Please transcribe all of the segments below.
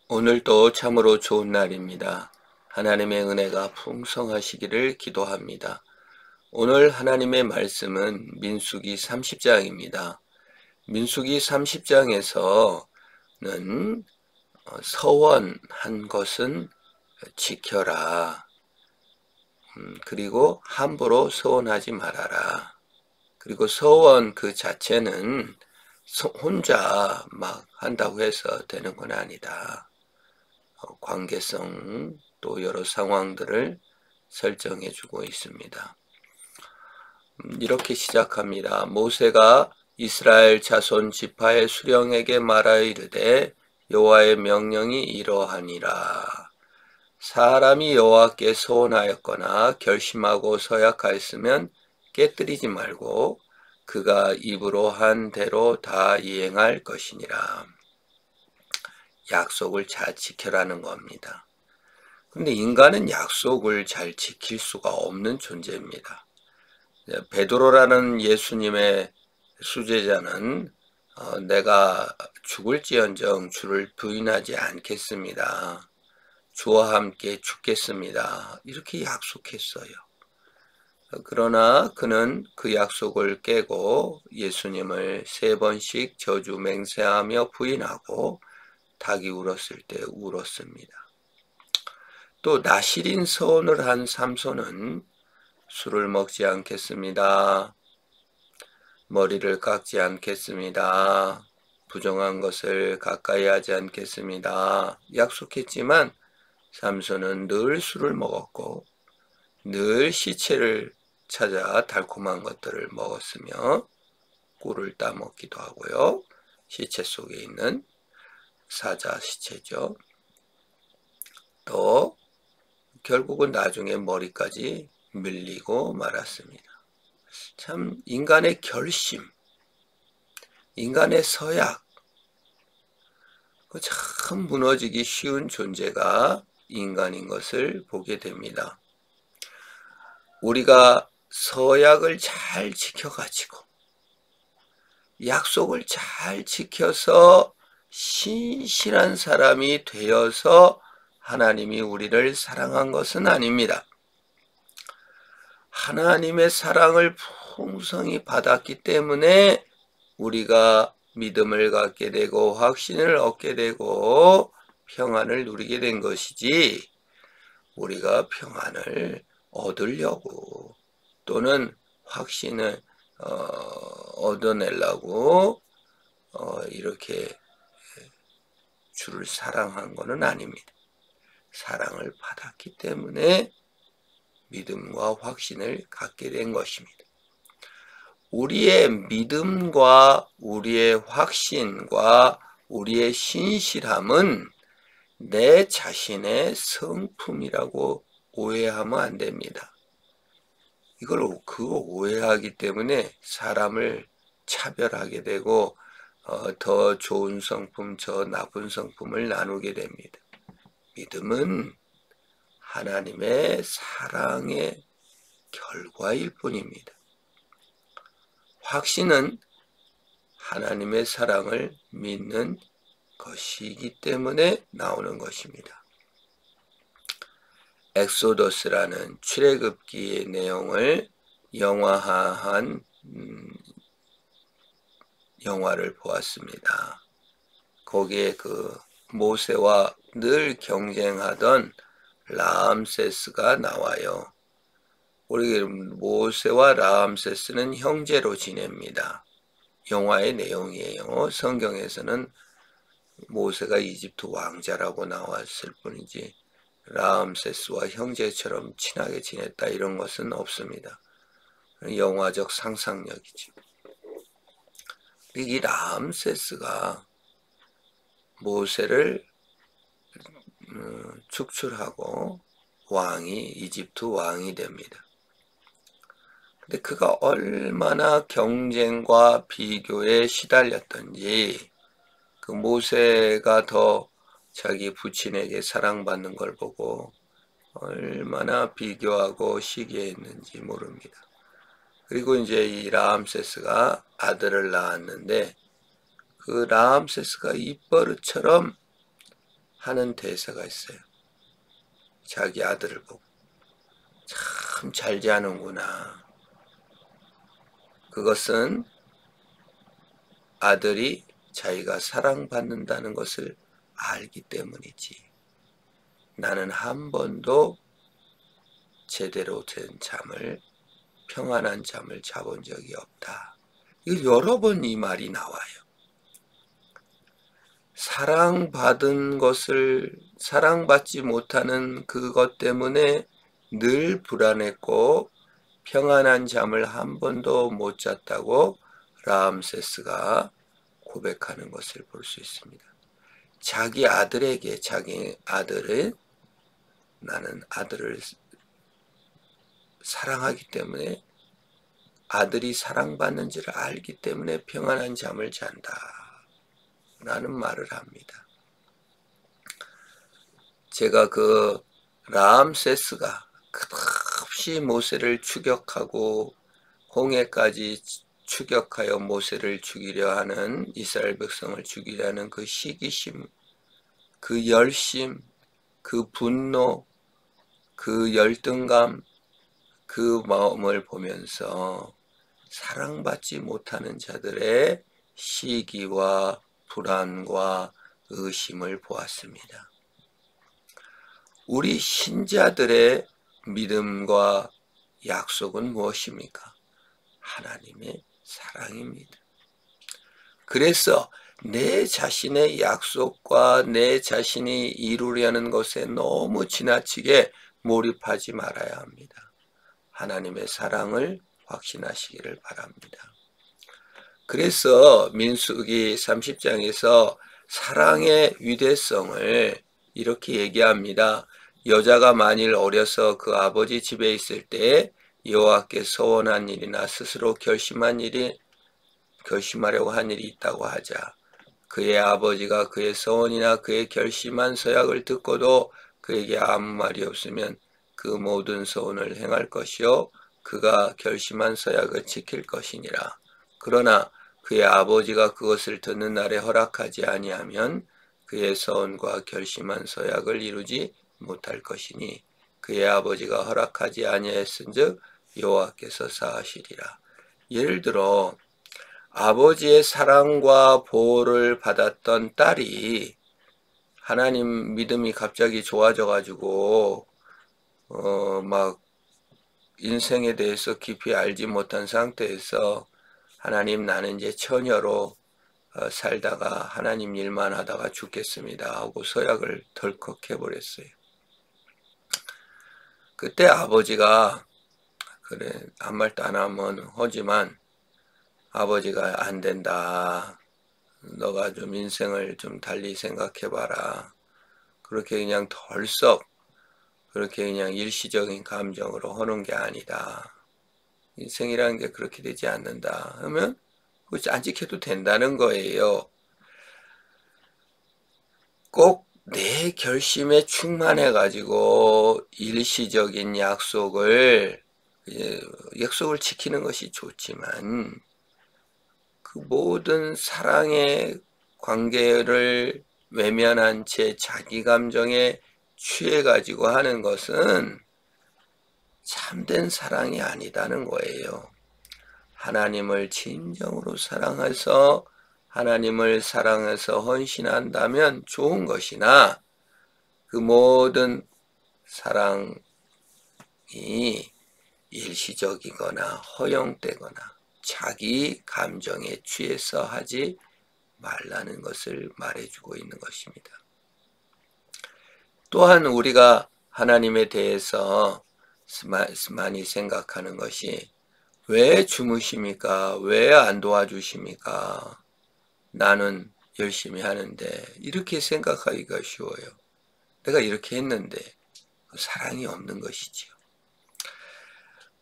오늘도 참으로 좋은 날입니다. 하나님의 은혜가 풍성하시기를 기도합니다. 오늘 하나님의 말씀은 민수기 30장입니다. 민수기 30장에서는 서원한 것은 지켜라. 그리고 함부로 서원하지 말아라. 그리고 서원 그 자체는 혼자 막 한다고 해서 되는 건 아니다. 관계성 또 여러 상황들을 설정해 주고 있습니다. 이렇게 시작합니다. 모세가 이스라엘 자손 지파의 수령에게 말하여 이르되 여호와의 명령이 이러하니라. 사람이 여호와께 서원하였거나 결심하고 서약하였으면 깨뜨리지 말고 그가 입으로 한 대로 다 이행할 것이니라. 약속을 잘 지켜라는 겁니다. 근데 인간은 약속을 잘 지킬 수가 없는 존재입니다. 베드로라는 예수님의 수제자는 내가 죽을지언정 주를 부인하지 않겠습니다. 주와 함께 죽겠습니다. 이렇게 약속했어요. 그러나 그는 그 약속을 깨고 예수님을 3번씩 저주 맹세하며 부인하고 닭이 울었을 때 울었습니다. 또 나실인 서원을 한 삼손은 술을 먹지 않겠습니다. 머리를 깎지 않겠습니다. 부정한 것을 가까이 하지 않겠습니다. 약속했지만 삼손은 늘 술을 먹었고 늘 시체를 찾아 달콤한 것들을 먹었으며 꿀을 따먹기도 하고요. 시체 속에 있는 사자 시체죠. 또 결국은 나중에 머리까지 밀리고 말았습니다. 참 인간의 결심, 인간의 서약, 참 무너지기 쉬운 존재가 인간인 것을 보게 됩니다. 우리가 서약을 잘 지켜가지고 약속을 잘 지켜서 신실한 사람이 되어서 하나님이 우리를 사랑한 것은 아닙니다. 하나님의 사랑을 풍성히 받았기 때문에 우리가 믿음을 갖게 되고 확신을 얻게 되고 평안을 누리게 된 것이지, 우리가 평안을 얻으려고 또는 확신을 얻어내려고 이렇게 주를 사랑한 것은 아닙니다. 사랑을 받았기 때문에 믿음과 확신을 갖게 된 것입니다. 우리의 믿음과 우리의 확신과 우리의 신실함은 내 자신의 성품이라고 오해하면 안 됩니다. 그거 오해하기 때문에 사람을 차별하게 되고 더 좋은 성품, 저 나쁜 성품을 나누게 됩니다. 믿음은 하나님의 사랑의 결과일 뿐입니다. 확신은 하나님의 사랑을 믿는 것이기 때문에 나오는 것입니다. 엑소더스라는 출애굽기의 내용을 영화화한 영화를 보았습니다. 거기에 그 모세와 늘 경쟁하던 라암세스가 나와요. 우리 모세와 라암세스는 형제로 지냅니다. 영화의 내용이에요. 성경에서는 모세가 이집트 왕자라고 나왔을 뿐이지 라암세스와 형제처럼 친하게 지냈다 이런 것은 없습니다. 영화적 상상력이죠. 이 라암세스가 모세를 축출하고 이집트 왕이 됩니다. 근데 그가 얼마나 경쟁과 비교에 시달렸던지, 그 모세가 더 자기 부친에게 사랑받는 걸 보고 얼마나 비교하고 시기했는지 모릅니다. 그리고 이제 이 라암세스가 아들을 낳았는데 그 라암세스가 입버릇처럼 하는 대사가 있어요. 자기 아들을 보고 참 잘 자는구나. 그것은 아들이 자기가 사랑받는다는 것을 알기 때문이지. 나는 한 번도 제대로 된 잠을, 평안한 잠을 자본 적이 없다. 이거 여러 번 이 말이 나와요. 사랑받은 것을, 사랑받지 못하는 그것 때문에 늘 불안했고 평안한 잠을 한 번도 못 잤다고 라암세스가 고백하는 것을 볼 수 있습니다. 자기 아들에게, 자기 아들은, 나는 아들을 사랑하기 때문에, 아들이 사랑받는지를 알기 때문에 평안한 잠을 잔다 라는 말을 합니다. 제가 그 라암세스가 끝없이 모세를 추격하고 홍해까지 추격하여 모세를 죽이려 하는, 이스라엘 백성을 죽이려 하는 그 시기심, 그 열심, 그 분노, 그 열등감, 그 마음을 보면서 사랑받지 못하는 자들의 시기와 불안과 의심을 보았습니다. 우리 신자들의 믿음과 약속은 무엇입니까? 하나님의 사랑입니다. 그래서 내 자신의 약속과 내 자신이 이루려는 것에 너무 지나치게 몰입하지 말아야 합니다. 하나님의 사랑을 확신하시기를 바랍니다. 그래서 민수기 30장에서 사랑의 위대성을 이렇게 얘기합니다. 여자가 만일 어려서 그 아버지 집에 있을 때 여호와께 서원한 일이나 스스로 결심하려고 한 일이 있다고 하자. 그의 아버지가 그의 서원이나 그의 결심한 서약을 듣고도 그에게 아무 말이 없으면 그 모든 서원을 행할 것이요 그가 결심한 서약을 지킬 것이니라. 그러나 그의 아버지가 그것을 듣는 날에 허락하지 아니하면 그의 서원과 결심한 서약을 이루지 못할 것이니 그의 아버지가 허락하지 아니하였은즉 여호와께서 사하시리라. 예를 들어 아버지의 사랑과 보호를 받았던 딸이 하나님 믿음이 갑자기 좋아져가지고 막 인생에 대해서 깊이 알지 못한 상태에서 하나님 나는 이제 처녀로 살다가 하나님 일만 하다가 죽겠습니다 하고 서약을 덜컥 해버렸어요. 그때 아버지가 그래 아무 말도 안 하면 하지만 아버지가 안 된다. 너가 좀 인생을 좀 달리 생각해봐라. 그렇게 그냥 덜썩 그렇게 그냥 일시적인 감정으로 하는 게 아니다. 인생이라는 게 그렇게 되지 않는다. 하면 안 지켜도 된다는 거예요. 꼭 내 결심에 충만해가지고 일시적인 약속을 지키는 것이 좋지만 그 모든 사랑의 관계를 외면한 채 자기 감정에 취해가지고 하는 것은 참된 사랑이 아니다는 거예요. 하나님을 진정으로 사랑해서 하나님을 사랑해서 헌신한다면 좋은 것이나 그 모든 사랑이 일시적이거나 허용되거나 자기 감정에 취해서 하지 말라는 것을 말해주고 있는 것입니다. 또한 우리가 하나님에 대해서 많이 생각하는 것이 왜 주무십니까? 왜 안 도와주십니까? 나는 열심히 하는데 이렇게 생각하기가 쉬워요. 내가 이렇게 했는데 사랑이 없는 것이지요.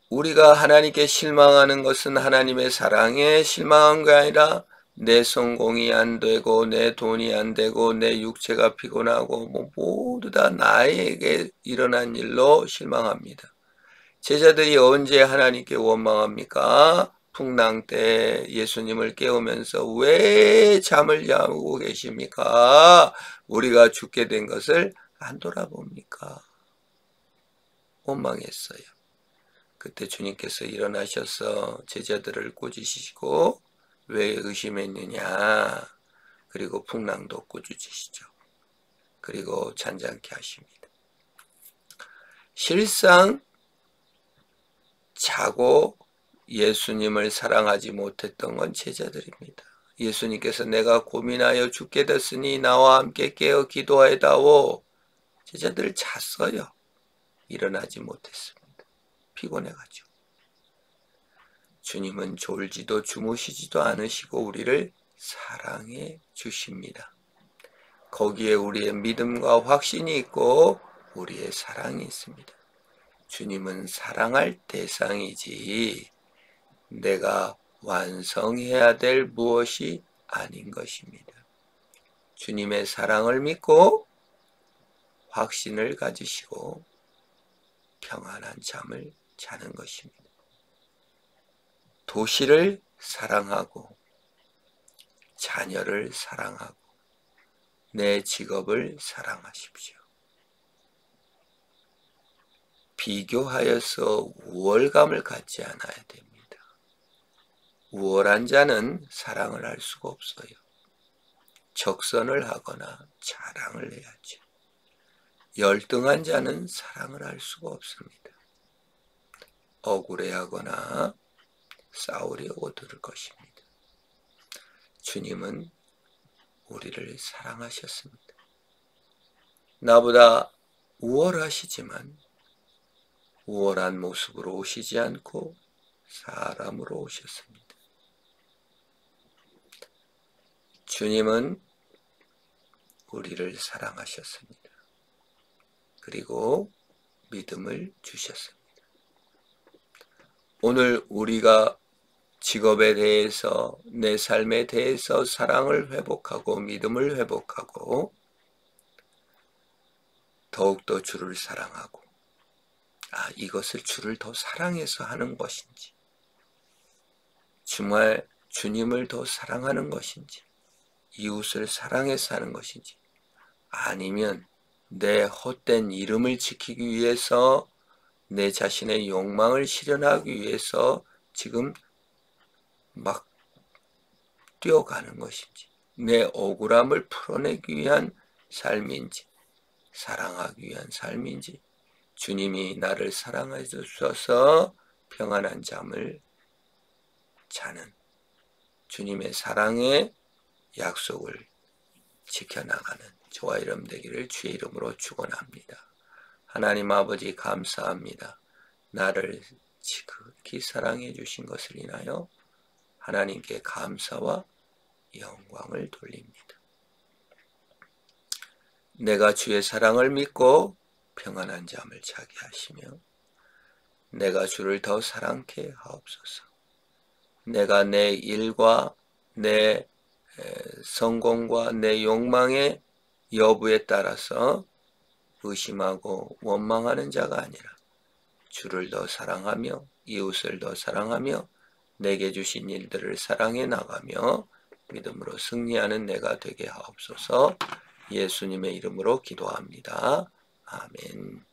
우리가 하나님께 실망하는 것은 하나님의 사랑에 실망한 게 아니라 내 성공이 안 되고 내 돈이 안 되고 내 육체가 피곤하고 모두 다 나에게 일어난 일로 실망합니다. 제자들이 언제 하나님께 원망합니까? 풍랑 때 예수님을 깨우면서 왜 잠을 자고 계십니까? 우리가 죽게 된 것을 안 돌아봅니까? 원망했어요. 그때 주님께서 일어나셔서 제자들을 꾸짖으시고 왜 의심했느냐, 그리고 풍랑도 꾸짖으시죠. 그리고 잔잔케 하십니다. 실상 자고 예수님을 사랑하지 못했던 건 제자들입니다. 예수님께서 내가 고민하여 죽게 됐으니 나와 함께 깨어 기도하다오. 제자들 잤어요. 일어나지 못했습니다. 피곤해가지고. 주님은 졸지도 주무시지도 않으시고 우리를 사랑해 주십니다. 거기에 우리의 믿음과 확신이 있고 우리의 사랑이 있습니다. 주님은 사랑할 대상이지 내가 완성해야 될 무엇이 아닌 것입니다. 주님의 사랑을 믿고 확신을 가지시고 평안한 잠을 자는 것입니다. 도시를 사랑하고 자녀를 사랑하고 내 직업을 사랑하십시오. 비교하여서 우월감을 갖지 않아야 됩니다. 우월한 자는 사랑을 할 수가 없어요. 적선을 하거나 자랑을 해야죠. 열등한 자는 사랑을 할 수가 없습니다. 억울해하거나 싸우려고 들을 것입니다. 주님은 우리를 사랑하셨습니다. 나보다 우월하시지만 우월한 모습으로 오시지 않고 사람으로 오셨습니다. 주님은 우리를 사랑하셨습니다. 그리고 믿음을 주셨습니다. 오늘 우리가 직업에 대해서 내 삶에 대해서 사랑을 회복하고 믿음을 회복하고 더욱더 주를 사랑하고 이것을 주를 더 사랑해서 하는 것인지 정말 주님을 더 사랑하는 것인지 이웃을 사랑해서 하는 것인지 아니면 내 헛된 이름을 지키기 위해서 내 자신의 욕망을 실현하기 위해서 지금 막 뛰어가는 것인지 내 억울함을 풀어내기 위한 삶인지 사랑하기 위한 삶인지 주님이 나를 사랑해 주셔서 평안한 잠을 자는 주님의 사랑의 약속을 지켜나가는 저와 여러분 되기를 주의 이름으로 축원합니다. 하나님 아버지 감사합니다. 나를 지극히 사랑해 주신 것을 인하여 하나님께 감사와 영광을 돌립니다. 내가 주의 사랑을 믿고 평안한 잠을 자게 하시며 내가 주를 더 사랑케 하옵소서. 내가 내 일과 내 성공과 내 욕망의 여부에 따라서 의심하고 원망하는 자가 아니라 주를 더 사랑하며 이웃을 더 사랑하며 내게 주신 일들을 사랑해 나가며 믿음으로 승리하는 내가 되게 하옵소서. 예수님의 이름으로 기도합니다. 아멘.